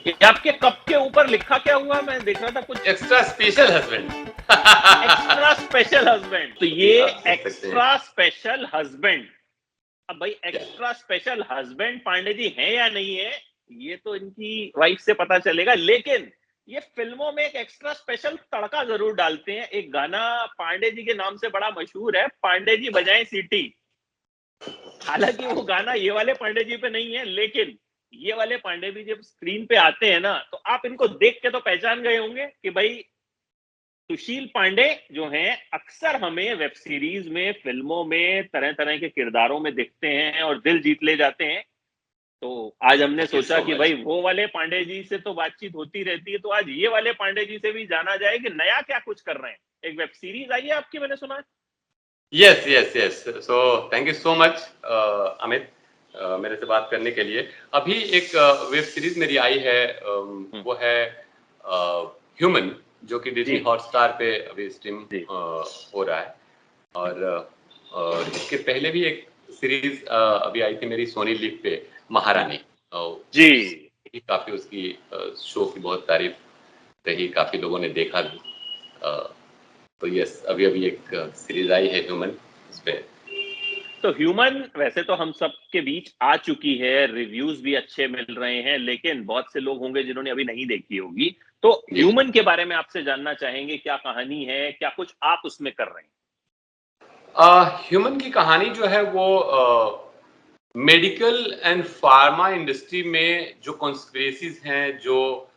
ये आपके कप के ऊपर लिखा क्या हुआ, मैं देख रहा था कुछ extra special husband. Extra special husband. तो ये आप देख सकते हैं। एक्स्ट्रा स्पेशल हस्बैंड, अब भाई क्या? Extra special husband Pandey ji हैं या नहीं है, ये तो इनकी वाइफ से पता चलेगा, लेकिन ये फिल्मों में एक एक्स्ट्रा स्पेशल तड़का जरूर डालते हैं। एक गाना पांडे जी के नाम से बड़ा मशहूर है, पांडे जी बजाएं सीटी। हालांकि वो गाना ये वाले पांडे जी पे नहीं है, लेकिन ये वाले पांडे जी जब स्क्रीन पे आते हैं ना, तो आप इनको देख के तो पहचान गए होंगे कि भाई सुशील पांडे जो हैं, अक्सर हमें वेब सीरीज में, फिल्मों में तरह तरह के किरदारों में दिखते हैं और दिल जीत ले जाते हैं। तो आज हमने थैंक यू सोचा सो कि मच। भाई वो वाले पांडे जी से तो बातचीत होती रहती है, तो आज ये वाले पांडे जी से भी जाना जाए कि नया क्या कुछ कर रहे हैं। एक वेब सीरीज आई है आपकी, मैंने सुना। Yes yes yes, so thank you so much Amit, मेरे से बात करने के लिए। अभी एक वेब सीरीज मेरी आई है, वो है ह्यूमन, जो कि जी डिज्नी हॉटस्टार पे अभी स्ट्रीम जी हो रहा है। और इसके पहले भी एक सीरीज अभी आई थी मेरी सोनी लिव पे, महारानी। जी। काफी उसकी शो की बहुत तारीफ रही, काफी लोगों ने देखा भी। तो यस, अभी अभी एक सीरीज आई है ह्यूमन, उस पे। तो ह्यूमन वैसे तो हम सब के बीच आ चुकी है, रिव्यूज भी अच्छे मिल रहे हैं, लेकिन बहुत से लोग होंगे जिन्होंने अभी नहीं देखी होगी। तो जी। ह्यूमन के बारे में आपसे जानना चाहेंगे, क्या कहानी है, क्या कुछ आप उसमें कर रहे हैं। ह्यूमन की कहानी जो है वो मेडिकल एंड फार्मा इंडस्ट्री में जो कॉन्स्पिरेसीज हैं, जो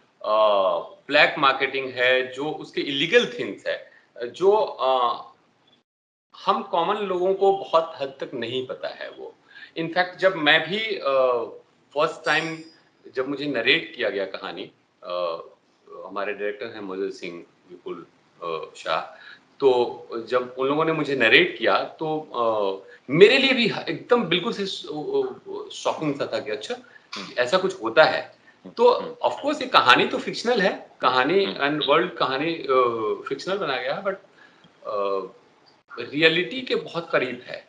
ब्लैक मार्केटिंग है, जो उसके इलीगल थिंग्स है, जो हम कॉमन लोगों को बहुत हद तक नहीं पता है वो। इनफैक्ट जब मैं भी फर्स्ट टाइम, जब मुझे नरेट किया गया कहानी, हमारे डायरेक्टर हैं मोजल सिंह विपुल शाह, तो जब उन लोगों ने मुझे नरेट किया तो मेरे लिए भी एकदम बिल्कुल से शॉकिंग सा था कि अच्छा ऐसा कुछ होता है। तो ऑफ कोर्स ये कहानी तो फिक्शनल है, कहानी एंड वर्ल्ड कहानी फिक्शनल बनाया गया है, बट रियलिटी के बहुत करीब है,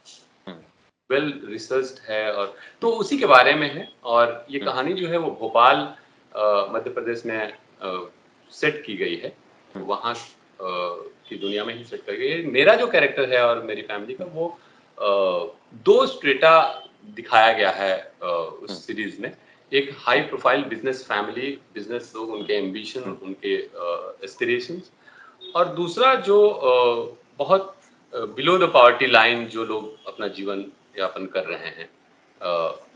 वेल रिसर्च्ड है। और तो उसी के बारे में है। और ये कहानी जो है वो भोपाल मध्य प्रदेश में सेट की गई है, वहाँ की दुनिया में ही सेट की गई है। मेरा जो कैरेक्टर है और मेरी फैमिली का, वो दो स्ट्रेटा दिखाया गया है उस सीरीज में। एक high profile business family, business लोग, उनके एम्बिशन, उनके एस्पिरेशंस, और दूसरा जो बहुत बिलो द पॉवर्टी लाइन जो लोग अपना जीवन यापन कर रहे हैं,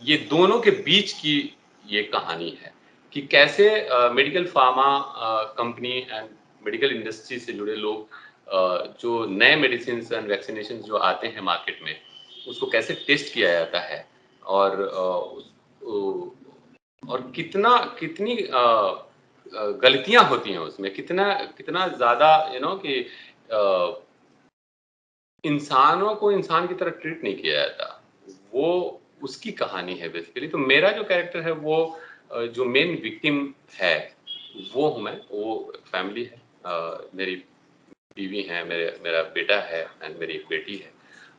ये दोनों के बीच की ये कहानी है कि कैसे medical pharma company and medical industry से जुड़े लोग, जो नए मेडिसिन एंड वैक्सीनेशन जो आते हैं मार्केट में, उसको कैसे टेस्ट किया जाता है, और और कितनी गलतियां होती हैं उसमें, कितना कितना ज्यादा कि इंसानों को इंसान की तरह ट्रीट नहीं किया जाता। वो उसकी कहानी है बेसिकली। तो मेरा जो कैरेक्टर है वो जो मेन विक्टिम है वो हूँ मैं, वो फैमिली है। मेरी बीवी है, मेरा बेटा है एंड मेरी एक बेटी है।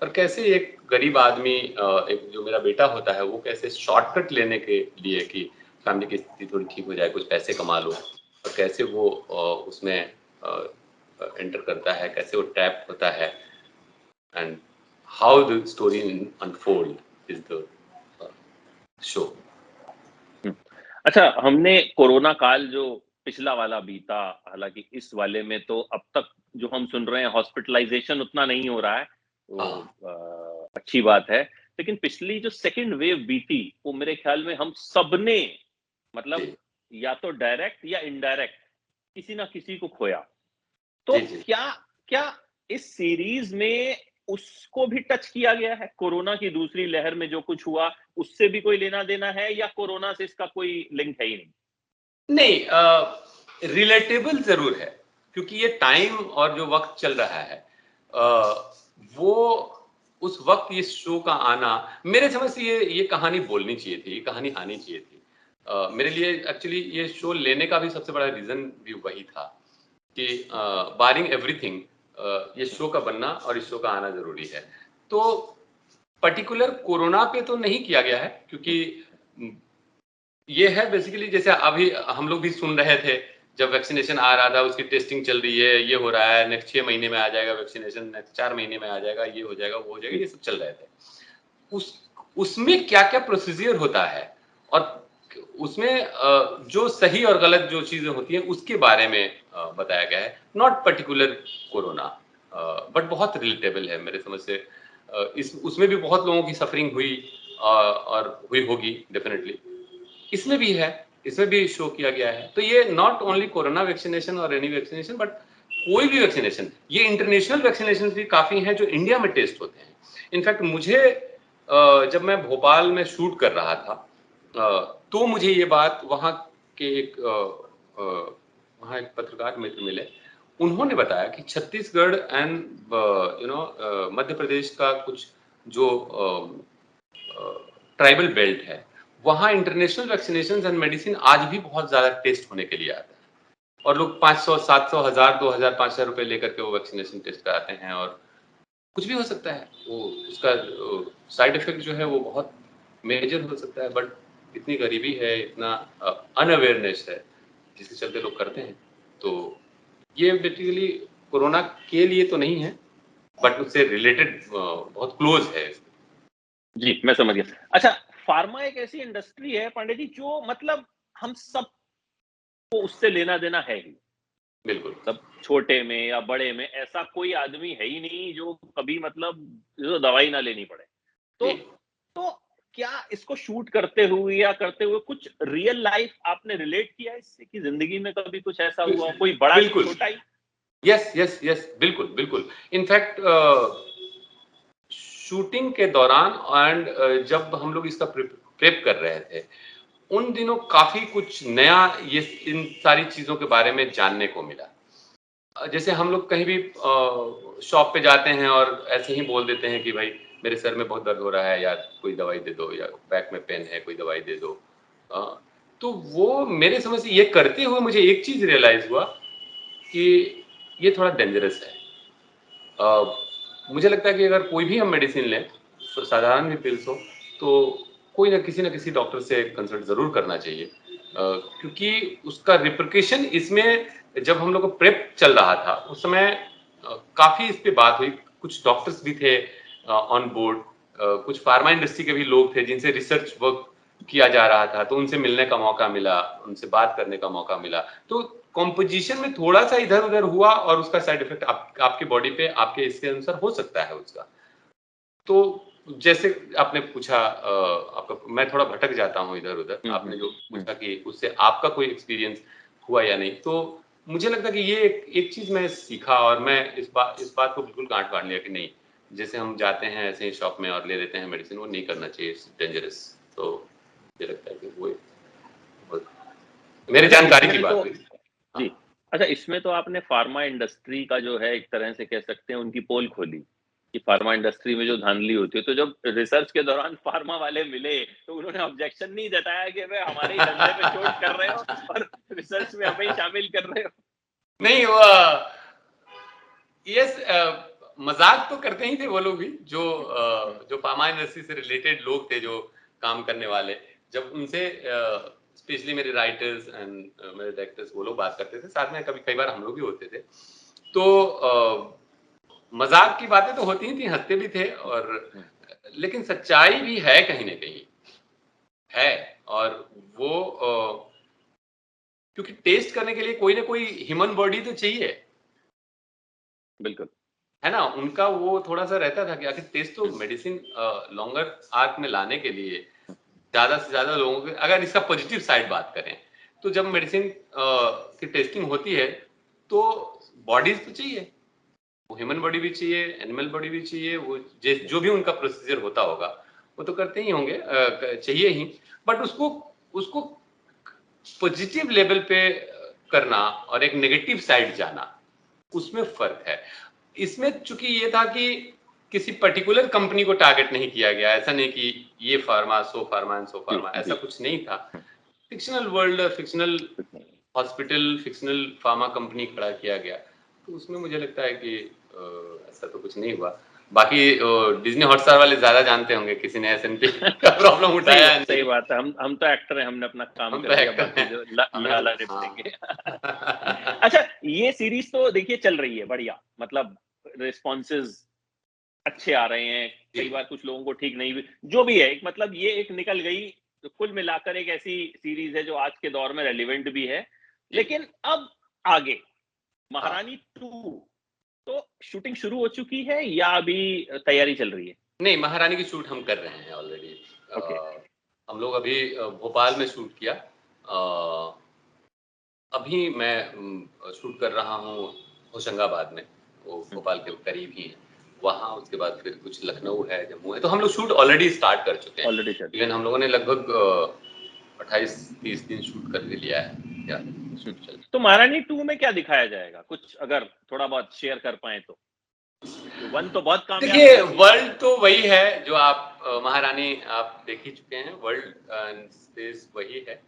और कैसे एक गरीब आदमी, एक जो मेरा बेटा होता है, वो कैसे शॉर्टकट लेने के लिए कि फैमिली की स्थिति थोड़ी ठीक हो जाए, कुछ पैसे कमा लो, और कैसे वो उसमें एंटर करता है, कैसे वो ट्रैप होता है, and how the story unfold is the uh, show. अच्छा, हमने कोरोना काल जो पिछला वाला बीता, हालांकि इस वाले में तो अब तक जो हम सुन रहे हैं हॉस्पिटलाइजेशन उतना नहीं हो रहा है, वो हाँ अच्छी बात है। लेकिन पिछली जो सेकंड वेव बीती, वो मेरे ख्याल में हम सबने, मतलब जी या तो डायरेक्ट या इनडायरेक्ट किसी ना किसी को खोया। तो जी जी। क्या क्या इस सीरीज में उसको भी टच किया गया है? कोरोना की दूसरी लहर में जो कुछ हुआ, उससे भी कोई लेना देना है, या कोरोना से इसका कोई लिंक है ही नहीं? नहीं, रिलेटेबल जरूर है, क्योंकि ये टाइम और जो वक्त चल रहा है, वो उस वक्त ये शो का आना, मेरे समझ से ये कहानी बोलनी चाहिए थी, ये कहानी आनी चाहिए थी। मेरे लिए एक्चुअली ये शो लेने का भी सबसे बड़ा रीजन भी वही था कि बारिंग एवरीथिंग, ये शो का बनना और इस शो का आना जरूरी है। तो पर्टिकुलर कोरोना पे तो नहीं किया गया है, क्योंकि ये है बेसिकली, जैसे अभी हम लोग भी सुन रहे थे जब वैक्सीनेशन आ रहा था, उसकी टेस्टिंग चल रही है, ये हो रहा है, नेक्स्ट 6 महीने में आ जाएगा वैक्सीनेशन, नेक्स्ट 4 महीने में आ जाएगा, ये हो जाएगा, वो हो जाएगा, ये सब चल रहे थे। उस उसमें क्या क्या प्रोसीजर होता है और उसमें जो सही और गलत जो चीजें होती हैं उसके बारे में बताया गया है। नॉट पर्टिकुलर कोरोना, बट बहुत रिलेटेबल है मेरे समझ से। इस उसमें भी बहुत लोगों की सफरिंग हुई और हुई होगी डेफिनेटली। इसमें भी है, इसमें भी शो किया गया है। तो ये नॉट ओनली कोरोना वैक्सीनेशन और एनी वैक्सीनेशन, बट कोई भी वैक्सीनेशन, ये इंटरनेशनल वैक्सीनेशन भी काफी हैं जो इंडिया में टेस्ट होते हैं। इनफैक्ट मुझे जब मैं भोपाल में शूट कर रहा था तो मुझे ये बात वहाँ के वहाँ एक पत्रकार मित्र मिले, उन्होंने बताया कि छत्तीसगढ़ एंड मध्य प्रदेश का कुछ जो ट्राइबल बेल्ट है, वहाँ इंटरनेशनल वैक्सीनेशन एंड मेडिसिन आज भी बहुत ज्यादा टेस्ट होने के लिए आता है और लोग 500, 700, 1000, 2000, 5000 रुपए लेकर के वो वैक्सीनेशन टेस्ट कराते हैं और कुछ भी हो सकता है। वो उसका साइड इफेक्ट जो है वो बहुत मेजर हो सकता है, बट इतनी गरीबी है, इतना अनअवेयरनेस है जिसके चलते लोग करते हैं। तो ये बेसिकली कोरोना के लिए तो नहीं है, बट उससे रिलेटेड बहुत क्लोज है। जी, मैं समझ गया। अच्छा, फार्मा एक ऐसी इंडस्ट्री है पांडे जी जो मतलब हम सबको उससे लेना-देना है ही। बिल्कुल। सब छोटे में या बड़े में ऐसा कोई आदमी है ही नहीं जो कभी मतलब जो दवाई ना लेनी पड़े। तो जी। तो क्या इसको शूट करते हुए या करते हुए कुछ रियल लाइफ आपने रिलेट किया है इससे कि ज़िंदगी में कभी कुछ ऐसा हुआ, कोई बड़ा कि बिल्कुल। छोटा ही? यस, यस, यस, बिल्कुल, बिल्कुल। इनफैक्ट शूटिंग के दौरान एंड जब हम लोग इसका प्रेप कर रहे थे, उन दिनों काफ़ी कुछ नया ये इन सारी चीज़ों के बारे में जानने को मिला। जैसे हम लोग कहीं भी शॉप पे जाते हैं और ऐसे ही बोल देते हैं कि भाई मेरे सर में बहुत दर्द हो रहा है यार, कोई दवाई दे दो, या बैक में पेन है, कोई दवाई दे दो। अ, तो वो मेरे समझ से ये करते हुए मुझे एक चीज़ रियलाइज़ हुआ कि ये थोड़ा डेंजरस है। मुझे लगता है कि अगर कोई भी हम मेडिसिन लें, साधारण भी पिल्स हो, तो कोई ना किसी डॉक्टर से कंसल्ट ज़रूर करना चाहिए। क्योंकि उसका रिप्रिकेशन इसमें, जब हम लोग का प्रेप चल रहा था उस समय काफ़ी इस पे बात हुई। कुछ डॉक्टर्स भी थे ऑन बोर्ड, कुछ फार्मा इंडस्ट्री के भी लोग थे जिनसे रिसर्च वर्क किया जा रहा था, तो उनसे मिलने का मौका मिला, उनसे बात करने का मौका मिला। तो कॉम्पोजिशन में थोड़ा सा इधर उधर हुआ और उसका साइड इफेक्ट आपके बॉडी पे आपके इसके अनुसार हो सकता है उसका। तो जैसे आपने पूछा, आपका मैं थोड़ा भटक जाता हूँ इधर उधर, आपने जो हुँ। पूछा कि उससे आपका कोई एक्सपीरियंस हुआ या नहीं, तो मुझे लगता है कि ये एक चीज मैं सीखा और मैं इस बात को बिल्कुल गांठ बांध लिया कि नहीं, जैसे हम जाते हैं ऐसे ही शॉप में और ले लेते हैं मेडिसिन, वो नहीं करना चाहिए, डेंजरस। तो मुझे लगता है कि वो मेरे अच्छा जानकारी की इसमें बात तो हुई। जी। हाँ। अच्छा इसमें तो आपने फार्मा इंडस्ट्री का जो है एक तरह से कह सकते हैं उनकी पोल खोली, कि फार्मा इंडस्ट्री में जो धांधली होती है। तो जब रिसर्च के दौरान फार्मा वाले मिले, तो उन्होंने ऑब्जेक्शन नहीं जताया कि भई हमारे ही धंधे पे चोट कर रहे हो और रिसर्च में हमें ही शामिल कर रहे हो? नहीं वो यस, मजाक तो करते ही थे वो लोग भी, जो फार्मा इंडस्ट्री से रिलेटेड लोग थे, जो काम करने वाले, जब उनसे स्पेशली मेरे राइटर्स एंड मेरे डायरेक्टर्स वो लोग बात करते थे, साथ में कभी कई बार हम लोग भी होते थे, तो मजाक की बातें तो होती ही थी, हंसते भी थे, और लेकिन सच्चाई भी है कहीं ना कहीं है। और वो क्योंकि टेस्ट करने के लिए कोई ना कोई ह्यूमन बॉडी तो चाहिए, बिल्कुल। है ना। उनका वो थोड़ा सा रहता था कि आखिर टेस्ट तो मेडिसिन लॉन्गर आर्क में लाने के लिए ज्यादा से ज्यादा लोगों के, अगर इसका पॉजिटिव साइड बात करें, तो जब मेडिसिन की टेस्टिंग होती है तो बॉडीज तो चाहिए, वो ह्यूमन बॉडी भी चाहिए, एनिमल बॉडी भी चाहिए, वो जो भी उनका प्रोसीजर होता होगा वो तो करते ही होंगे, चाहिए ही। बट उसको उसको पॉजिटिव लेवल पे करना और एक नेगेटिव साइड जाना, उसमें फर्क है। इसमें चूंकि ये था कि किसी पर्टिकुलर कंपनी को टारगेट नहीं किया गया, ऐसा नहीं कि ये pharma so pharma and so जी, फार्मा, ऐसा जी। कुछ नहीं था। Fictional world, fictional hospital, fictional pharma company खड़ा किया गया, तो उसमें मुझे लगता है कि ऐसा तो कुछ नहीं हुआ। बाकी डिज्नी हॉटस्टार वाले ज्यादा जानते होंगे, किसी ने एसएनपी का प्रॉब्लम उठाया नहीं। सही बात है, हम तो एक्टर हैं, हमने अपना काम हम तो कर दिया, एक्टर बाकी हैं, जो हमें लाला तो निपटेंगे। हाँ। अच्छा, ये सीरीज तो देखिए चल रही है बढ़िया, मतलब रिस्पॉन्सेज अच्छे आ रहे हैं, जी कई बार कुछ लोगों को ठीक नहीं भी, जो भी है, एक मतलब ये एक निकल गई, तो कुल मिलाकर एक ऐसी सीरीज है जो आज के दौर में रेलिवेंट भी है। जी लेकिन अब आगे हाँ। महारानी 2, तो शूटिंग शुरू हो चुकी है या अभी तैयारी चल रही है? नहीं, महारानी की शूट हम कर रहे हैं ऑलरेडी। ओके। हम लोग अभी भोपाल में शूट किया। अभी मैं शूट कर रहा हूँ होशंगाबाद में, वो भोपाल के करीब ही है वहाँ। उसके बाद फिर कुछ लखनऊ है, जम्मू है, तो हम लोग शूट ऑलरेडी स्टार्ट कर चुके हैं। ऑलरेडी चल इवन हम लोगों ने लगभग 28-30 दिन शूट कर लिया है, या शूट चल। तो महारानी 2 में क्या दिखाया जाएगा, कुछ अगर थोड़ा बहुत शेयर कर पाए तो? 1 तो बहुत कामयाब देखिए, था। वर्ल्ड तो वही है जो आप महारानी आप देख ही चुके हैं। वर्ल्ड स्पेस वही है।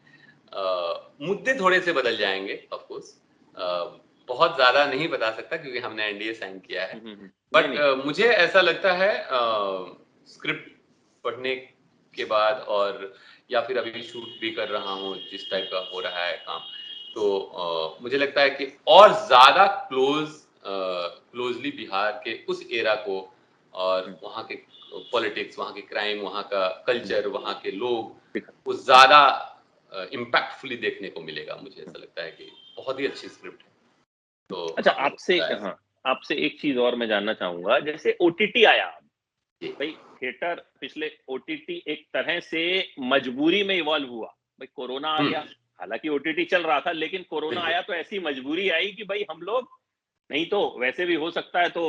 मुद्दे थोड़े से बदल जाएंगे ऑफ कोर्स। बहुत ज्यादा नहीं बता सकता क्योंकि हमने एनडीए साइन किया है। नहीं बट नहीं। मुझे ऐसा लगता है स्क्रिप्ट पढ़ने के बाद, और या फिर अभी शूट भी कर रहा हूँ जिस टाइप का हो रहा है काम, तो मुझे लगता है कि और ज्यादा क्लोजली बिहार के उस एरा को और वहाँ के पॉलिटिक्स, वहाँ के क्राइम, वहाँ का कल्चर, वहाँ के लोग को ज्यादा इम्पैक्टफुली देखने को मिलेगा। मुझे ऐसा लगता है कि बहुत ही अच्छी स्क्रिप्ट है। तो अच्छा, हम लोग आपसे पूरा हाँ, आपसे एक चीज और मैं जानना चाहूंगा, जैसे ओटीटी आया, जी भाई थिएटर पिछले, ओटीटी एक तरह से मजबूरी में इवॉल्व हुआ, भाई कोरोना आ गया, हालांकि ओटीटी चल रहा था, लेकिन कोरोना बिल्कुल आया तो ऐसी मजबूरी आई कि भाई हम लोग, नहीं तो वैसे भी हो सकता है तो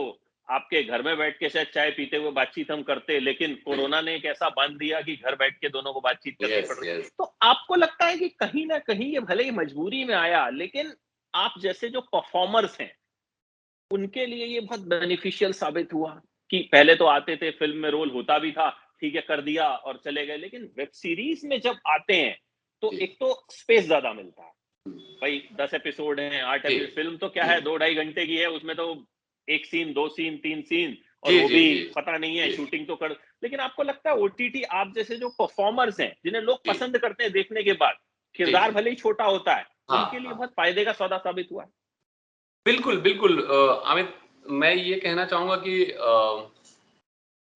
आपके घर में बैठ के शायद चाय पीते हुए बातचीत हम करते, लेकिन कोरोना ने एक ऐसा बांध दिया कि घर बैठ के दोनों को बातचीत करनी यस पड़ रही। यस। तो आपको लगता है कि कहीं ना कहीं ये भले ही मजबूरी में आया, लेकिन आप जैसे जो परफॉर्मर्स हैं उनके लिए ये बहुत बेनिफिशियल साबित हुआ कि पहले तो आते थे, फिल्म में रोल होता भी था, ठीक है कर दिया और चले गए, लेकिन वेब सीरीज में जब आते हैं तो जी एक तो स्पेस ज्यादा मिलता है, भाई 10 एपिसोड हैं, 8 जी एपिसोड, फिल्म तो क्या है 2 ढाई घंटे की है, उसमें तो एक सीन, 2 सीन, 3 सीन, और जी वो जी भी जी पता नहीं है जी शूटिंग तो कर। लेकिन आपको लगता है ओटीटी, आप जैसे जो परफॉर्मर्स हैं जिन्हें लोग जी पसंद करते हैं देखने के बाद, जी किरदार जी। भले ही छोटा होता है, हाँ उनके लिए हाँ, बहुत फायदे का सौदा साबित हुआ है? बिल्कुल बिल्कुल। अमित, मैं ये कहना चाहूंगा कि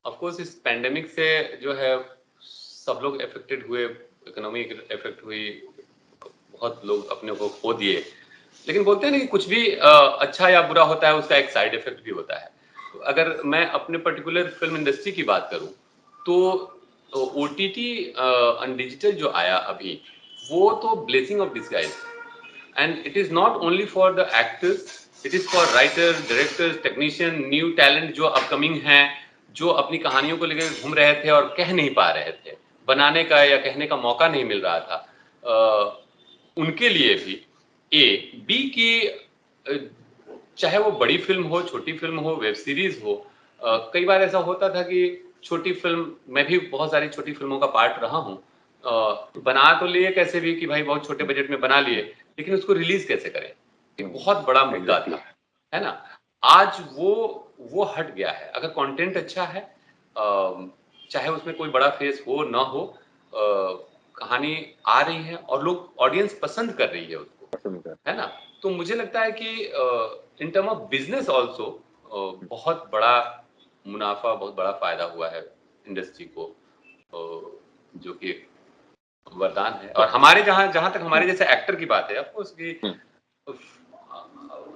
ऑफ कोर्स इस पैंडेमिक से जो है सब लोग अफेक्टेड हुए, इकोनॉमी इफेक्ट हुई, बहुत लोग अपने को खो दिए। लेकिन बोलते हैं ना कि कुछ भी अच्छा या बुरा होता है उसका एक साइड इफेक्ट भी होता है। तो अगर मैं अपने पर्टिकुलर फिल्म इंडस्ट्री की बात करूं, तो ओटीटी डिजिटल जो आया अभी, वो तो blessing of disguise. And it is not only for the actors, it is for writers, directors, technician, new talent जो अपकमिंग हैं, जो अपनी कहानियों को लेकर घूम रहे थे और कह नहीं पा रहे थे, बनाने का या कहने का मौका नहीं मिल रहा था, उनके लिए भी। ए बी की चाहे वो बड़ी फिल्म हो, छोटी फिल्म हो, वेब सीरीज हो, कई बार ऐसा होता था कि छोटी फिल्म, मैं भी बहुत सारी छोटी फिल्मों का पार्ट रहा हूँ, बना तो लिए कैसे भी कि भाई बहुत छोटे बजट में बना लिए, लेकिन उसको रिलीज कैसे करें, एक बहुत बड़ा मुद्दा एग्जैक्टली। था, है ना। आज वो हट गया है। अगर कंटेंट अच्छा है, चाहे उसमें कोई बड़ा फेस हो ना हो, कहानी आ रही है और लोग, ऑडियंस पसंद कर रही है उसको, पसंद कर। है ना। तो मुझे लगता है कि in term of business also बहुत बड़ा मुनाफा, बहुत बड़ा फायदा हुआ है इंडस्ट्री को, जो कि एक वरदान है। और तो हमारे जहां जहां तक हमारे जैसे एक्टर की बात है, ऑफकोर्स की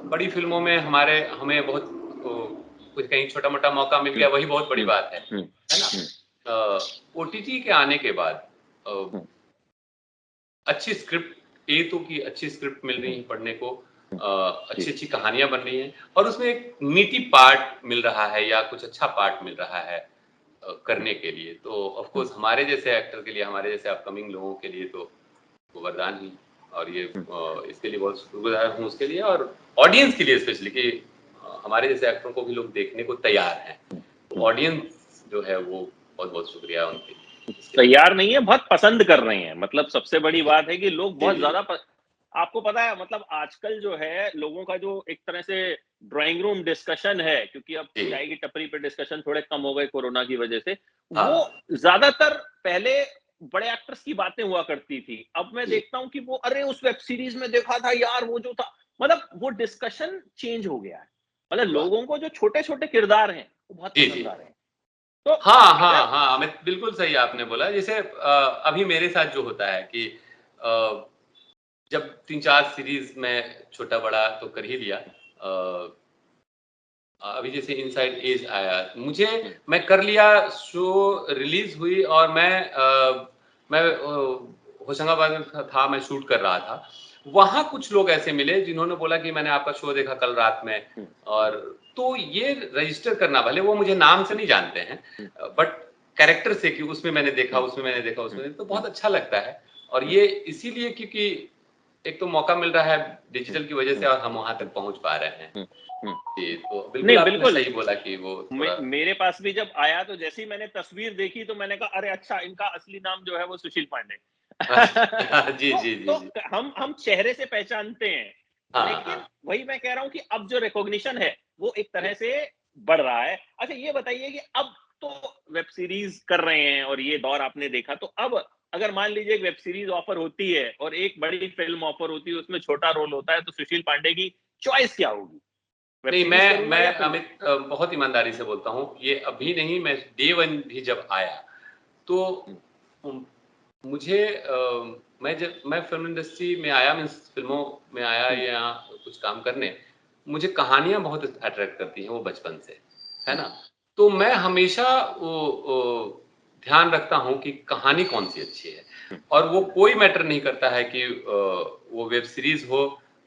बड़ी फिल्मों में हमें बहुत कुछ कहीं छोटा मोटा मौका मिल गया, वही बहुत बड़ी बात है ना। ओटीटी के आने के बाद अच्छी स्क्रिप्ट, ए तो की अच्छी स्क्रिप्ट मिल रही है पढ़ने को, अच्छी अच्छी कहानियां बन रही हैं, और उसमें एक मीटी पार्ट मिल रहा है या कुछ अच्छा पार्ट मिल रहा है करने के लिए। तो ऑफ कोर्स हमारे जैसे एक्टर के लिए, हमारे जैसे अपकमिंग लोगों के लिए तो वो वरदान ही। और ये इसके लिए बहुत शुक्रगुजार हूँ उसके लिए, और ऑडियंस के लिए स्पेशली कि हमारे जैसे एक्टरों को भी लोग देखने को तैयार हैं। तो ऑडियंस जो है वो बहुत बहुत शुक्रिया उनके लिए। तैयार नहीं है, बहुत पसंद कर रहे हैं, मतलब सबसे बड़ी जी बात है कि लोग जी बहुत जी ज्यादा आपको पता है मतलब आजकल जो है लोगों का जो एक तरह से ड्राइंग रूम डिस्कशन है, क्योंकि अब जी। चाय की टपरी पे डिस्कशन थोड़े कम हो गए कोरोना की वजह से, वो हाँ, ज्यादातर पहले बड़े एक्टर्स की बातें हुआ करती थी। अब मैं जी, देखता हूँ कि वो अरे उस वेब सीरीज में देखा था यार वो जो था, मतलब वो डिस्कशन चेंज हो गया है। मतलब वाह! लोगों को जो छोटे-छोटे किरदार हैं, वो बहुत जी, जी। पसंद आ रहे हैं। तो हाँ, हाँ, अगर हाँ, अमित बिल्कुल सही आपने बोला। जैसे अभी मेरे साथ जो होता है कि जब 3-4 सीरीज़ मैं छोटा-बड़ा तो कर ही लिया। अभी जैसे इनसाइड एज आया, हुँ, मैं कर लिया, शो रिलीज़ हुई और मैं होशंगाबाद में था, मैं शूट कर रहा था। वहाँ कुछ लोग ऐसे मिले जिन्होंने बोला कि मैंने आपका शो देखा कल रात में, हुँ, और तो ये रजिस्टर करना, भले वो मुझे नाम से हुँ, नहीं जानते हैं, हुँ, बट कैरेक्टर से कि उसमें मैंने देखा, हुँ, उसमें मैंने देखा, हुँ, उसमें तो हुँ, बहुत अच्छा लगता है। और हुँ, ये इसीलिए क्योंकि एक तो मौका मिल रहा है हुँ, डिजिटल की वजह से हुँ, और हम वहाँ तक पहुँच पा रहे हैं। हुँ, हुँ। जी, तो बिल्कुल नहीं, आपने बिल्कुल। सही बोला कि वो थोड़ा मेरे पास भी जब आया तो जैसे ही मैंने तस्वीर देखी तो मैंने कहा अरे अच्छा इनका असली नाम जो है वो सुशील पांडे। अच्छा जी, जी, जी, तो जी। हम चेहरे से पहचानते हैं, हाँ, लेकिन हाँ। वही मैं कह रहा हूँ कि अब जो रिकॉग्निशन है वो एक जी। तरह से बढ़ रहा है। अच्छा ये बताइए कि अब तो वेब सीरीज कर रहे हैं और ये दौर आपने देखा, तो अब अगर मान लीजिए एक वेब सीरीज ऑफर होती है और एक बड़ी फिल्म ऑफर होती है, उसमें छोटा रोल होता है, तो सुशील पांडे की चॉइस क्या होगी? वेब नहीं, सीरीज मैं करूंगा मैं या फिल्म? अमित बहुत ईमानदारी से बोलता हूँ, ये अभी नहीं, मैं डे 1 भी जब आया, तो हम्म, उम, मुझे मैं फ़िल्म इंडस्ट्री में आया, मीन्स फ़िल्मों में आया हम्म, या कुछ काम करने, मुझे कहानियाँ बहुत अट्रैक्ट करती हैं, वो बचपन से, है हम्म, ना? तो मैं हमेशा ध्यान रखता हूँ कि कहानी कौन-सी अच्छी है, हम्म, और वो कोई मैटर नहीं करता है कि वो वेब सीरीज़ हो,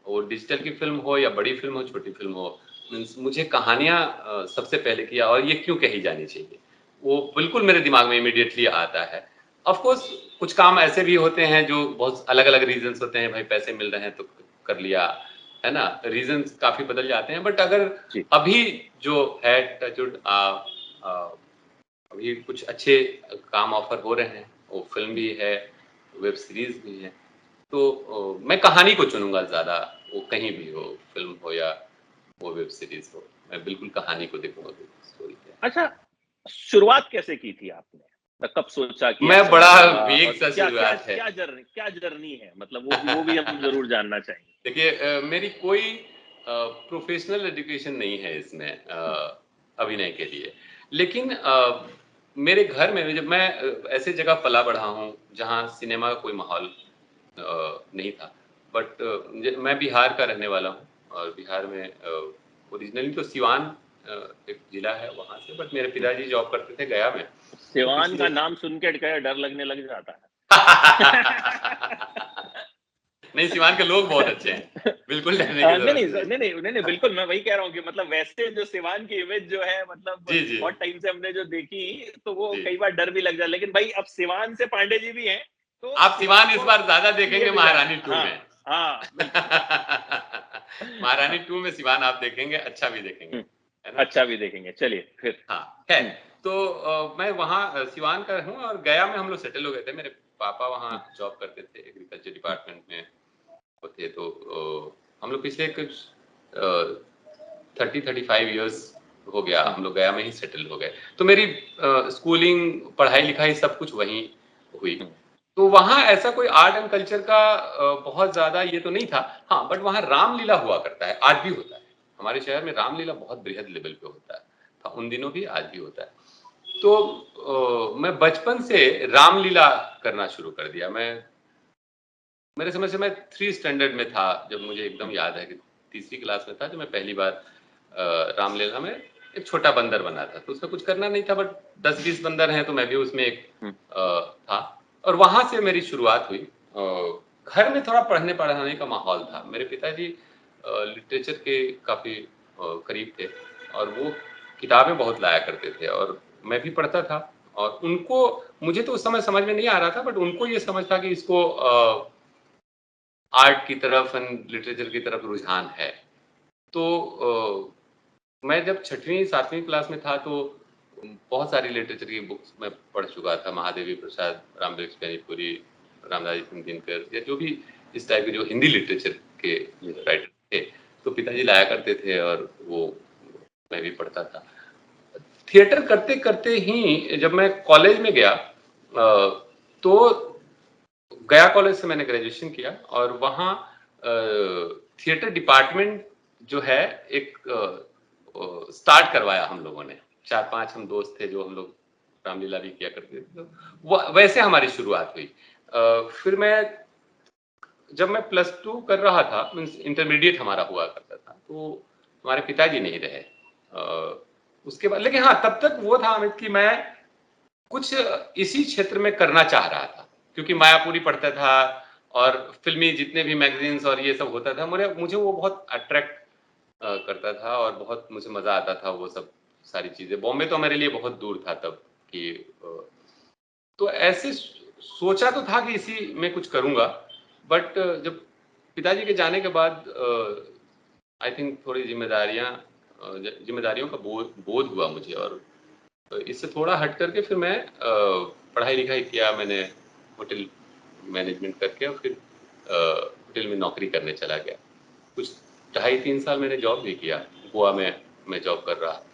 वो डिजिटल की फ़िल्म हो या बड़ी फ़िल्म हो, छोटी फ़िल्म हो। मीन्स मुझे कहानियाँ सबसे पहले किया, और ये क्यों कही जानी चाहिए, वो बिल्कुल मेरे दिमाग में इमीडिएटली आता है। ऑफ कोर्स कुछ काम ऐसे भी होते हैं जो बहुत अलग-अलग रीज़न्स होते हैं, भाई पैसे मिल रहे हैं तो कर लिया, है ना? रीज़न्स काफ़ी बदल जाते हैं, बट अगर जी। अभी जो है टच वुड अ, अभी कुछ अच्छे काम ऑफ़र हो रहे हैं, वो फ़िल्म भी है, वेब सीरीज़ भी है, तो मैं कहानी को चुनूँगा ज़्यादा, वो कहीं भी हो, फ़िल्म हो या वो वेब सीरीज़ हो, मैं बिल्कुल कहानी को देखूँगा कि स्टोरी क्या है। अच्छा, शुरुआत कैसे की थी आपने? कब सोचा कि मैं ऐसा बड़ा बनूँगा वेग और सा क्या क्या शुरुआत है। क्या जर्नी है? मतलब वो भी हम ज़रूर जानना चाहेंगे। देखिए मेरी कोई प्रोफ़ेशनल एजुकेशन नहीं है इसमें, हुँ, अभिनय के लिए। लेकिन मेरे घर में जब मैं ऐसे जगह पला-बढ़ा हूँ, जहाँ सिनेमा का कोई माहौल नहीं था। बट मैं बिहार का रहने वाला हूँ, और बिहार में ओरिजिनली तो सिवान एक ज़िला है वहाँ से, बट मेरे हुँ। पिताजी जॉब करते थे गया में। तो सिवान का पिछले नाम सुन के डर लगने लग जाता है। नहीं, सिवान के लोग बहुत अच्छे हैं। बिल्कुल डरने की नहीं, ज़रूरत नहीं, नहीं नहीं, है। बिल्कुल मैं वही कह रहा हूँ कि मतलब वैसे जो सिवान की इमेज जो है मतलब जी, जी। बहुत टाइम से हमने जो देखी, तो वो जी। कई बार डर भी लग जाता है। लेकिन भाई अब सिवान से पांडे जी भी हैं, तो आप सिवान सिवान इस को बार ज़्यादा लिए देखेंगे भी जाना महारानी है। 2 हाँ, में। हाँ, बिल्कुल। महारानी 2 में सिवान आप देखेंगे, अच्छा भी देखेंगे, हुँ, है ना? अच्छा भी देखेंगे। चलिए फिर हाँ, है। हुँ, तो मैं वहाँ सिवान का हूँ, और गया में हम लोग सेटल हो गए थे। मेरे पापा वहाँ हुँ, जॉब करते थे, एग्रीकल्चर हुँ, डिपार्टमेंट में वो थे, तो हम लोग पिछले कुछ अ, 30-35 इयर्स हो गया, हुँ, हम लोग गया में ही सेटल हो गए। तो मेरी स्कूलिंग, पढ़ाई-लिखाई सब कुछ वहीं हुई। हुँ, तो वहाँ ऐसा कोई आर्ट एंड कल्चर का बहुत ज़्यादा ये तो नहीं था। हाँ, बट वहाँ रामलीला हुआ करता है, आज भी होता है। हमारे शहर में रामलीला बहुत बृहद लेवल पे होता है। था उन दिनों भी, आज भी होता है। तो मैं बचपन से रामलीला करना शुरू कर दिया। मेरे समझ से मैं 3 स्टैंडर्ड में था, जब मुझे एकदम हुँ, याद है कि तीसरी क्लास में था, जब मैं पहली बार रामलीला में एक छोटा बंदर बना था। तो उसमें कुछ करना नहीं था, बट 10-20 बंदर हैं, तो मैं भी उसमें एक हुँ, था, और वहाँ से मेरी शुरुआत हुई। घर में थोड़ा पढ़ने-पढ़ाने का माहौल था। मेरे पिताजी लिटरेचर के काफ़ी करीब थे, और वो किताबें बहुत लाया करते थे, और मैं भी पढ़ता था, और उनको, मुझे तो उस समय समझ में नहीं आ रहा था, बट उनको ये समझ था कि इसको आर्ट की तरफ एंड लिटरेचर की तरफ रुझान है। तो मैं जब 6वीं 7वीं क्लास में था, तो बहुत सारी लिटरेचर की बुक्स मैं पढ़ चुका था। महादेवी प्रसाद, रामवृक्ष बेनीपुरी, रामधारी सिंह दिनकर, या जो भी इस टाइप के जो हिंदी लिटरेचर के राइटर थे, तो पिताजी लाया करते थे और वो मैं भी पढ़ता था। थिएटर करते करते ही जब मैं कॉलेज में गया, तो गया कॉलेज से मैंने ग्रेजुएशन किया और वहाँ थिएटर डिपार्टमेंट जो है एक स्टार्ट करवाया हम लोगों ने। 4-5 हम दोस्त थे जो हम लोग रामलीला भी किया करते थे, तो वैसे हमारी शुरुआत हुई। फिर जब मैं +2 कर रहा था, मीन्स इंटरमीडिएट हमारा हुआ करता था, तो हमारे पिताजी नहीं रहे उसके बाद। लेकिन हाँ, तब तक वो था अमित कि मैं कुछ इसी क्षेत्र में करना चाह रहा था, क्योंकि मायापुरी पढ़ता था और फिल्मी जितने भी मैगजीन्स और ये सब होता था, मुझे वो बहुत अट्रैक्ट करता था और बहुत मुझे मजा आता था वो सब सारी चीजें। बॉम्बे तो मेरे लिए बहुत दूर था तब कि तो ऐसे सोचा तो था कि इसी में कुछ करूंगा, बट जब पिताजी के जाने के बाद आई थिंक थोड़ी जिम्मेदारियों का बोध हुआ मुझे, और इससे थोड़ा हट करके फिर मैं पढ़ाई लिखाई किया। मैंने होटल मैनेजमेंट करके और फिर होटल में नौकरी करने चला गया। कुछ 2.5-3 साल मैंने जॉब भी किया, गोवा में मैं जॉब कर रहा था।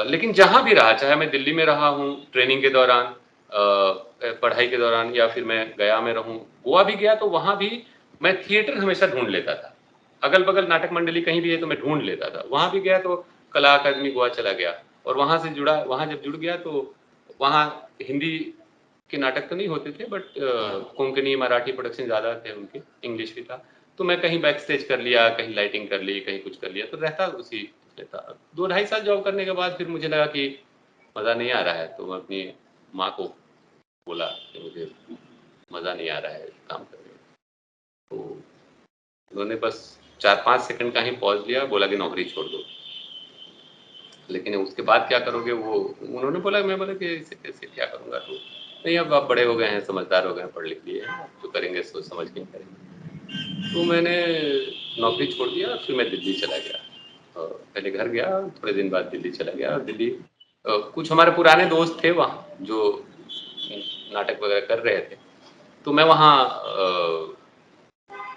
लेकिन जहाँ भी रहा, चाहे मैं दिल्ली में रहा हूँ ट्रेनिंग के दौरान, पढ़ाई के दौरान, या फिर मैं गया में रहूँ, गोवा भी गया तो वहाँ भी मैं थिएटर हमेशा ढूंढ लेता था। अगल बगल नाटक मंडली कहीं भी है तो मैं ढूंढ लेता था। वहाँ भी गया तो कला अकादमी गोवा चला गया और वहाँ से जुड़ा, वहाँ जब जुड़ गया तो वहाँ हिंदी के नाटक तो नहीं होते थे, बट कोंकणी मराठी प्रोडक्शन ज़्यादा थे उनके, इंग्लिश भी था। तो मैं कहीं बैक स्टेज कर लिया, कहीं लाइटिंग कर ली, कहीं कुछ कर लिया, तो रहता उसी रहता। 2-2.5 साल जॉब करने के बाद फिर मुझे लगा कि मज़ा नहीं आ रहा है, तो मैं अपनी माँ को बोला कि मुझे मज़ा नहीं आ रहा है काम करने में। तो उन्होंने बस 4-5 सेकंड का ही पॉज लिया, बोला कि नौकरी छोड़ दो, लेकिन उसके बाद क्या करोगे, वो उन्होंने बोला। मैं बोला कि इसे कैसे क्या करूँगा, तो नहीं, अब आप बड़े हो गए हैं, समझदार हो गए हैं, पढ़ लिख लिए हैं, जो करेंगे सोच समझ के करेंगे। तो मैंने नौकरी छोड़ दिया, फिर मैं दिल्ली चला गया। पहले घर गया, थोड़े दिन बाद दिल्ली चला गया। और दिल्ली कुछ हमारे पुराने दोस्त थे वहाँ जो नाटक वगैरह कर रहे थे, तो मैं वहाँ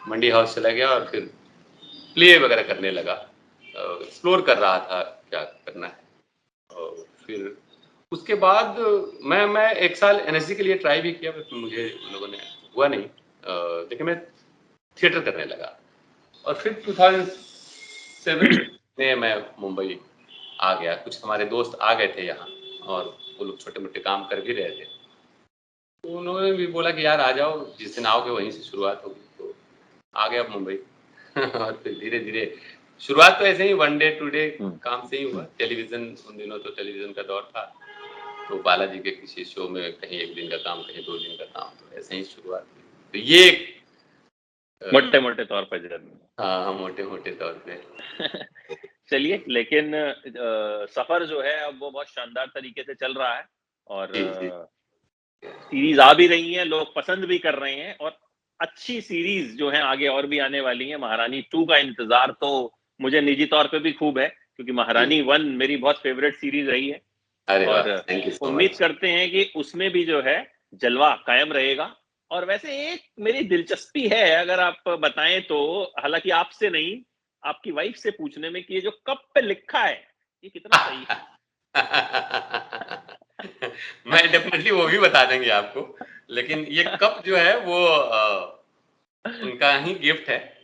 मंडी हाउस चला गया और फिर प्ले वगैरह करने लगा, एक्सप्लोर कर रहा था क्या करना है। और फिर उसके बाद मैं 1 साल एनएसडी के लिए ट्राई भी किया, बट मुझे उन लोगों ने हुआ नहीं, लेकिन मैं थिएटर करने लगा। और फिर 2007 में मैं मुंबई आ गया। कुछ हमारे दोस्त आ गए थे यहाँ और वो लोग छोटे मोटे काम कर भी रहे थे, तो उन्होंने भी बोला कि यार आ जाओ, जिस दिन आओगे वहीं से शुरुआत होगी। तो आ गया मुंबई और फिर धीरे धीरे शुरुआत तो ऐसे ही 1 डे 2 डे काम से ही हुआ। टेलीविजन, उन दिनों तो टेलीविजन का दौर था, तो बालाजी के किसी शो में कहीं 1 दिन का काम, कहीं 2 दिन का काम, तो ऐसे ही शुरुआत हुई। तो ये मोटे मोटे तौर पर जर्नी। हाँ, मोटे मोटे तौर पे चलिए, लेकिन सफर जो है अब वो बहुत शानदार तरीके से चल रहा है और सीरीज आ भी रही हैं, लोग पसंद भी कर रहे हैं, और अच्छी सीरीज जो है आगे और भी आने वाली है। महारानी 2 का इंतजार तो मुझे निजी तौर पे भी खूब है, क्योंकि महारानी 1 मेरी बहुत फेवरेट सीरीज रही है। और उम्मीद करते हैं कि उसमें भी जो है जलवा कायम रहेगा। और वैसे एक मेरी दिलचस्पी है, अगर आप बताएं तो, हालांकि आपसे नहीं, आपकी वाइफ से पूछने में, कि ये जो कप पे लिखा है ये कितना सही है? मैं डेफिनेटली वो भी बता देंगे आपको, लेकिन ये कप जो है वो उनका ही गिफ्ट है।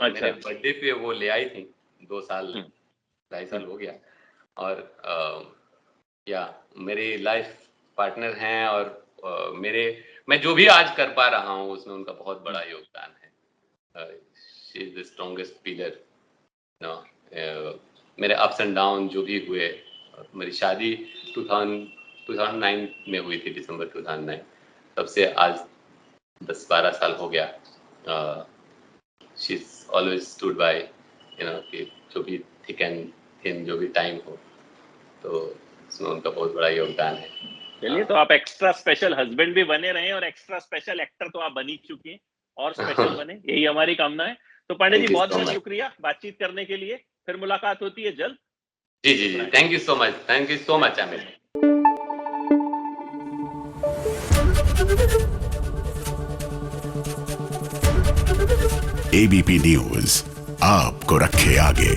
मेरे बर्थडे पे वो ले आई थी, 2 साल 2.5 साल हो गया। और या मेरे लाइफ पार्टनर हैं, और मैं जो भी आज कर पा रहा हूँ उसमें उनका बहुत बड़ा योगदान है। She is the strongest pillar. मेरे अप्स एंड डाउन जो भी हुए, मेरी शादी 2009 में हुई थी, दिसंबर 2009, तब से आज 10-12 साल हो गया। She is always stood by, कि जो भी थिक एंड थिन जो भी टाइम हो, तो इसमें उनका बहुत बड़ा योगदान है। चलिए, तो आप एक्स्ट्रा स्पेशल हस्बैंड भी बने रहे, और एक्स्ट्रा स्पेशल एक्टर तो आप बन ही चुके हैं, और स्पेशल बने, यही हमारी कामना है। तो पांडे जी, बहुत बहुत शुक्रिया बातचीत करने के लिए। फिर मुलाकात होती है जल्द। जी जी जी, thank you so much Aamir. ABP news आपको रखे आगे।